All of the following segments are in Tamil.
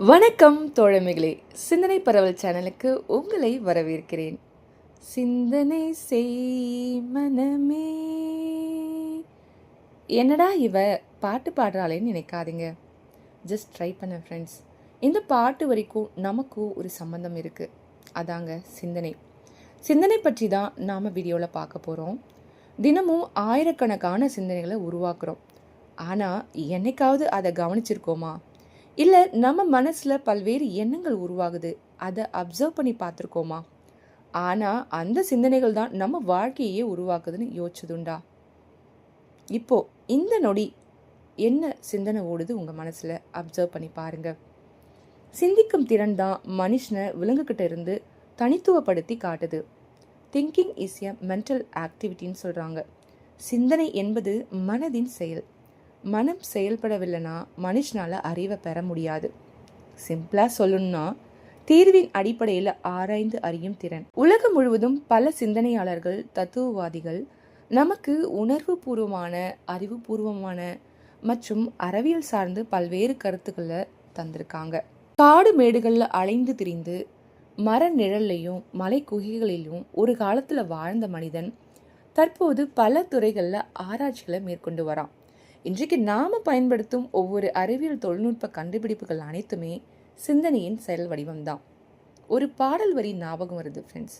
வணக்கம் தோழமைகளே, சிந்தனை பரவல் சேனலுக்கு உங்களை வரவேற்கிறேன். சிந்தனை செய் மனமே. என்னடா இவ பாட்டு பாடுறாளேன்னு நினைக்காதீங்க. ஜஸ்ட் ட்ரை பண்ண ஃப்ரெண்ட்ஸ். இந்த பாட்டு வரைக்கும் நமக்கும் ஒரு சம்பந்தம் இருக்குது. அதாங்க சிந்தனை. சிந்தனை பற்றி தான் நாம் வீடியோவில் பார்க்க போகிறோம். தினமும் ஆயிரக்கணக்கான சிந்தனைகளை உருவாக்குறோம். ஆனால் என்னைக்காவது அதை கவனிச்சிருக்கோமா? இல்லை நம்ம மனசில் பல்வேறு எண்ணங்கள் உருவாகுது, அதை அப்சர்வ் பண்ணி பார்த்துருக்கோமா? ஆனால் அந்த சிந்தனைகள் தான் நம்ம வாழ்க்கையே உருவாக்குதுன்னு யோசிச்சதுண்டா? இப்போது இந்த நொடி என்ன சிந்தனை ஓடுது உங்கள் மனசில் அப்சர்வ் பண்ணி பாருங்கள். சிந்திக்கும் திறன் தான் மனுஷனை விலங்குகிட்ட இருந்து தனித்துவப்படுத்தி காட்டுது. திங்கிங் இஸ் எ மென்டல் ஆக்டிவிட்டின்னு சொல்கிறாங்க. சிந்தனை என்பது மனதின் செயல். மனம் செயல்படவில்லைன்னா மனுஷனால் அறிவை பெற முடியாது. சிம்பிளாக சொல்லணும்னா தீர்வின் அடிப்படையில் ஆராய்ந்து அறியும் திறன். உலகம் முழுவதும் பல சிந்தனையாளர்கள், தத்துவவாதிகள் நமக்கு உணர்வு பூர்வமான, அறிவுபூர்வமான மற்றும் அறிவியல் சார்ந்து பல்வேறு கருத்துக்களை தந்திருக்காங்க. காடு மேடுகளில் அலைந்து திரிந்து மர நிழல்லையும் மலை குகைகளிலும் ஒரு காலத்தில் வாழ்ந்த மனிதன் தற்போது பல துறைகளில் ஆராய்ச்சிகளை மேற்கொண்டு வரான். இன்றைக்கு நாம் பயன்படுத்தும் ஒவ்வொரு அறிவியல் தொழில்நுட்ப கண்டுபிடிப்புகள் அனைத்துமே சிந்தனையின் செயல் வடிவம்தான். ஒரு பாடல் வரி ஞாபகம் வருது ஃப்ரெண்ட்ஸ்.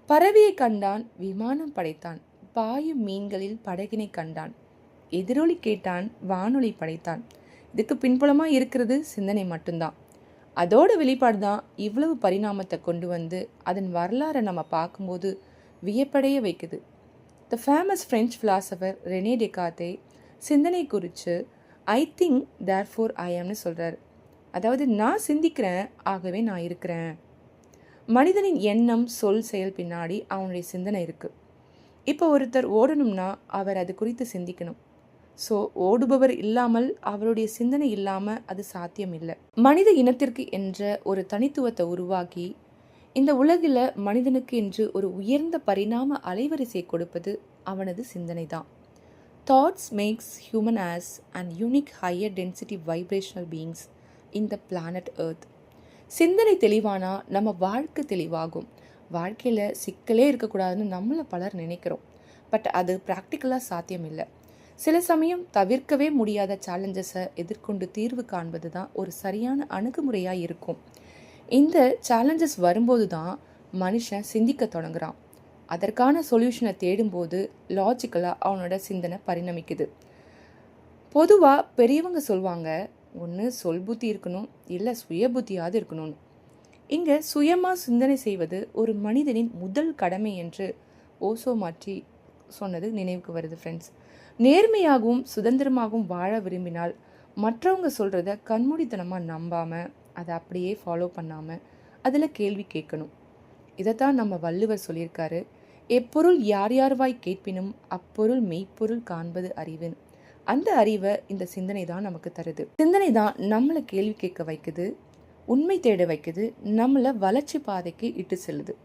பறவையை கண்டான், விமானம் படைத்தான், பாயும் மீன்களில் படகினை கண்டான், எதிரொலி கேட்டான், வானொலி படைத்தான். இதுக்கு பின்புலமாக இருக்கிறது சிந்தனை மட்டும்தான். அதோட வெளிப்பாடு தான் இவ்வளவு பரிணாமத்தை கொண்டு வந்து அதன் வரலாறை நம்ம பார்க்கும்போது வியப்படைய வைக்குது. The famous French philosopher René Descartes சிந்தனை குறித்து ஐ திங்க் தேர்ஃபோர் ஐ ஆம்னு சொல்கிறார். அதாவது நான் சிந்திக்கிறேன், ஆகவே நான் இருக்கிறேன். மனிதனின் எண்ணம், சொல், செயல் பின்னாடி அவனுடைய சிந்தனை இருக்குது. இப்போ ஒருத்தர் ஓடணும்னா அவர் அது குறித்து சிந்திக்கணும். ஸோ ஓடுபவர் இல்லாமல் அவருடைய சிந்தனை இல்லாமல் அது சாத்தியம் இல்லை. மனித இனத்திற்கு என்ற ஒரு தனித்துவத்தை உருவாக்கி இந்த உலகில் மனிதனுக்கு என்று ஒரு உயர்ந்த பரிணாம அலைவரிசை கொடுப்பது அவனது சிந்தனை தான். Thoughts makes human as an unique higher density vibrational beings in the planet Earth. சிந்தனை தெளிவானா நம்ம வாழ்க்கை தெளிவாகும். வாழ்க்கையில் சிக்கலே இருக்கக்கூடாதுன்னு நம்மளை பலர் நினைக்கிறோம். பட் அது ப்ராக்டிக்கலாக சாத்தியம் இல்லை. சில சமயம் தவிர்க்கவே முடியாத சேலஞ்சஸை எதிர்கொண்டு தீர்வு காண்பது தான் ஒரு சரியான அணுகுமுறையாக இருக்கும். இந்த சேலஞ்சஸ் வரும்போது தான் மனுஷன் சிந்திக்க தொடங்குறான். அதற்கான சொல்யூஷனை தேடும்போது லாஜிக்கலாக அவனோட சிந்தனை பரிணமிக்குது. பொதுவாக பெரியவங்க சொல்லுவாங்க, ஒன்று சொல் புத்தி இருக்கணும், இல்லை சுய புத்தியாவது இருக்கணும்னு. இங்கே சுயமாக சிந்தனை செய்வது ஒரு மனிதனின் முதல் கடமை என்று ஓசோ மாற்றி சொன்னது நினைவுக்கு வருது ஃப்ரெண்ட்ஸ். நேர்மையாகவும் சுதந்திரமாகவும் வாழ விரும்பினால் மற்றவங்க சொல்கிறத கண்மூடித்தனமாக நம்பாமல் அதை அப்படியே ஃபாலோ பண்ணாமல் அதில் கேள்வி கேட்கணும். இதைத்தான் நம்ம வள்ளுவர் சொல்லியிருக்காரு. எப்பொருள் யார் யார்வாய் கேட்பினும் அப்பொருள் மெய்ப்பொருள் காண்பது அறிவுன்னு. அந்த அறிவை இந்த சிந்தனை தான் நமக்கு தருது. சிந்தனை தான் நம்மளை கேள்வி கேட்க வைக்குது, உண்மை தேட வைக்குது, நம்மளை வளர்ச்சி பாதைக்கு இட்டு செல்லுது.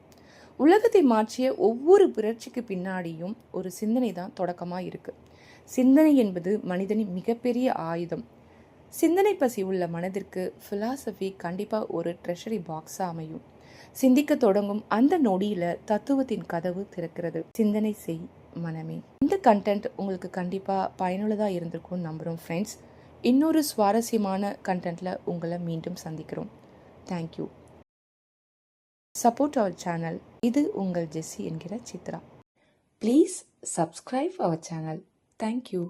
உலகத்தை மாற்றிய ஒவ்வொரு புரட்சிக்கு பின்னாடியும் ஒரு சிந்தனை தான் தொடக்கமாக இருக்குது. சிந்தனை என்பது மனிதனின் மிகப்பெரிய ஆயுதம். சிந்தனை பசி உள்ள மனதிற்கு ஃபிலாசபி கண்டிப்பாக ஒரு ட்ரெஷரி பாக்ஸாக அமையும். சிந்திக்க தொடங்கும் அந்த நொடியில் தத்துவத்தின் கதவு திறக்கிறது. சிந்தனை செய் மனமே. இந்த கண்டென்ட் உங்களுக்கு கண்டிப்பாக பயனுள்ளதாக இருந்திருக்கும்னு நம்புகிறோம் ஃப்ரெண்ட்ஸ். இன்னொரு சுவாரஸ்யமான கண்டென்ட்டில் உங்களை மீண்டும் சந்திக்கிறோம். தேங்க்யூ. Support our channel. இது உங்கள் ஜெஸ்ஸி என்கிற Chitra. Please subscribe our channel. Thank you.